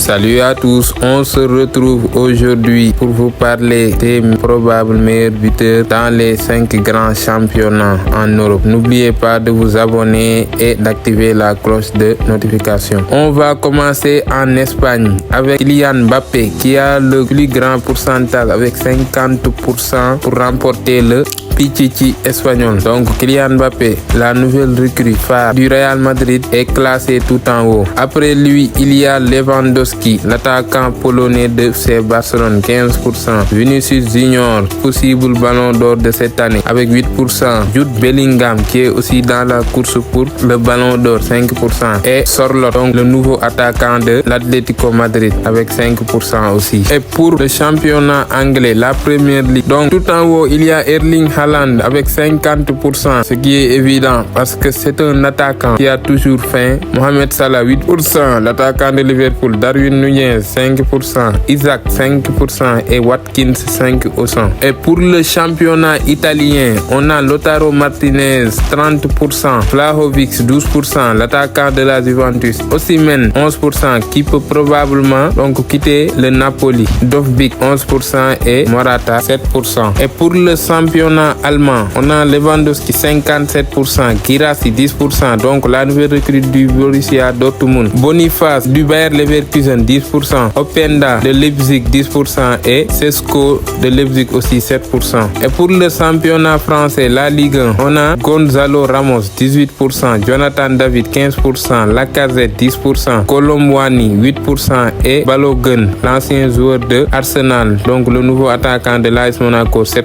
Salut à tous, on se retrouve aujourd'hui pour vous parler des probables meilleurs buteurs dans les 5 grands championnats en Europe. N'oubliez pas de vous abonner et d'activer la cloche de notification. On va commencer en Espagne avec Kylian Mbappé qui a le plus grand pourcentage avec 50% pour remporter le Pichichi espagnol. Donc Kylian Mbappé, la nouvelle recrue phare du Real Madrid, est classé tout en haut. Après lui, il y a Lewandowski, l'attaquant polonais de FC Barcelone, 15%. Vinicius Junior, possible ballon d'or de cette année avec 8%. Jude Bellingham qui est aussi dans la course pour le ballon d'or, 5%. Et Sorloth, donc le nouveau attaquant de l'Atlético Madrid avec 5% aussi. Et pour le championnat anglais, la Premier League, donc tout en haut, il y a Erling Haaland avec 50%, ce qui est évident parce que c'est un attaquant qui a toujours faim. Mohamed Salah 8%, l'attaquant de Liverpool. Darwin Nunez 5%, Isaac 5% et Watkins 5%. Et pour le championnat italien, on a Lautaro Martinez 30%, Vlahovic 12%, l'attaquant de la Juventus. Osimhen 11% qui peut probablement donc quitter le Napoli. Dovbyk 11% et Morata 7%. Et pour le championnat allemand, on a Lewandowski 57%, Guirassy 10%, donc la nouvelle recrue du Borussia Dortmund. Boniface du Bayer Leverkusen 10%, Openda de Leipzig 10% et Sesko de Leipzig aussi 7%. Et pour le championnat français, la Ligue 1, on a Gonzalo Ramos 18%, Jonathan David 15%, Lacazette 10%, Colomboani 8% et Balogun, l'ancien joueur de Arsenal, donc le nouveau attaquant de l'AS Monaco 7%.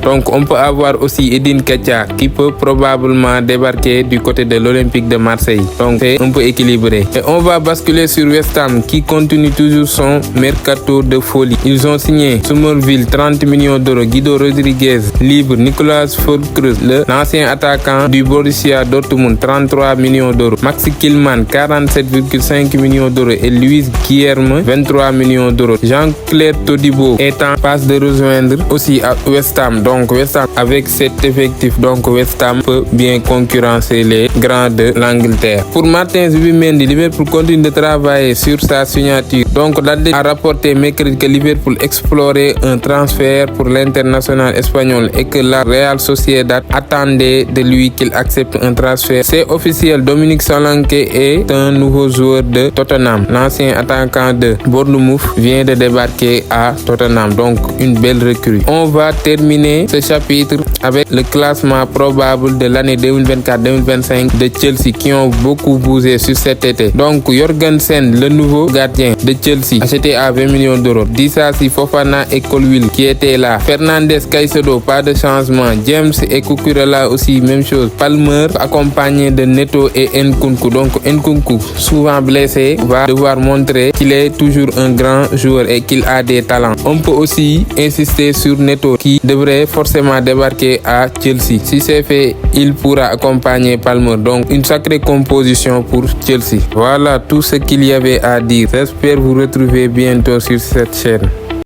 Donc on peut avoir aussi Edin Ketia qui peut probablement débarquer du côté de l'Olympique de Marseille. Donc c'est un peu équilibré. Et on va basculer sur West Ham qui continue toujours son mercato de folie. Ils ont signé Somerville 30 millions d'euros, Guido Rodriguez libre, Nicolas Füllkrug, l'ancien attaquant du Borussia Dortmund 33 millions d'euros, Maxi Kilman 47,5 millions d'euros et Luis Guillerme 23 millions d'euros. Jean-Claire Todibo est en passe de rejoindre aussi à West Ham. Donc West Ham, avec cet effectif, donc West Ham peut bien concurrencer les grands de l'Angleterre. Pour Martin Zubimendi, Liverpool continue de travailler sur sa signature. Donc l'Atlético a rapporté mercredi que Liverpool explorait un transfert pour l'international espagnol et que la Real Sociedad attendait de lui qu'il accepte un transfert. C'est officiel, Dominique Solanke est un nouveau joueur de Tottenham. L'ancien attaquant de Bournemouth vient de débarquer à Tottenham, donc une belle recrue. On va terminer ce chapitre avec le classement probable de l'année 2024-2025 de Chelsea qui ont beaucoup bougé sur cet été. Donc Jorgensen, le nouveau gardien de Chelsea, acheté à 20 millions d'euros. Disasi, Fofana et Colwill qui étaient là. Fernandes, Caicedo, pas de changement. James et Cucurella aussi, même chose. Palmer accompagné de Neto et Nkunku. Donc Nkunku, souvent blessé, va devoir montrer qu'il est toujours un grand joueur et qu'il a des talents. On peut aussi insister sur Neto qui devrait forcément débarquer à Chelsea. Si c'est fait, il pourra accompagner Palmer. Donc une sacrée composition pour Chelsea. Voilà tout ce qu'il y avait à dire. J'espère vous retrouver bientôt sur cette chaîne.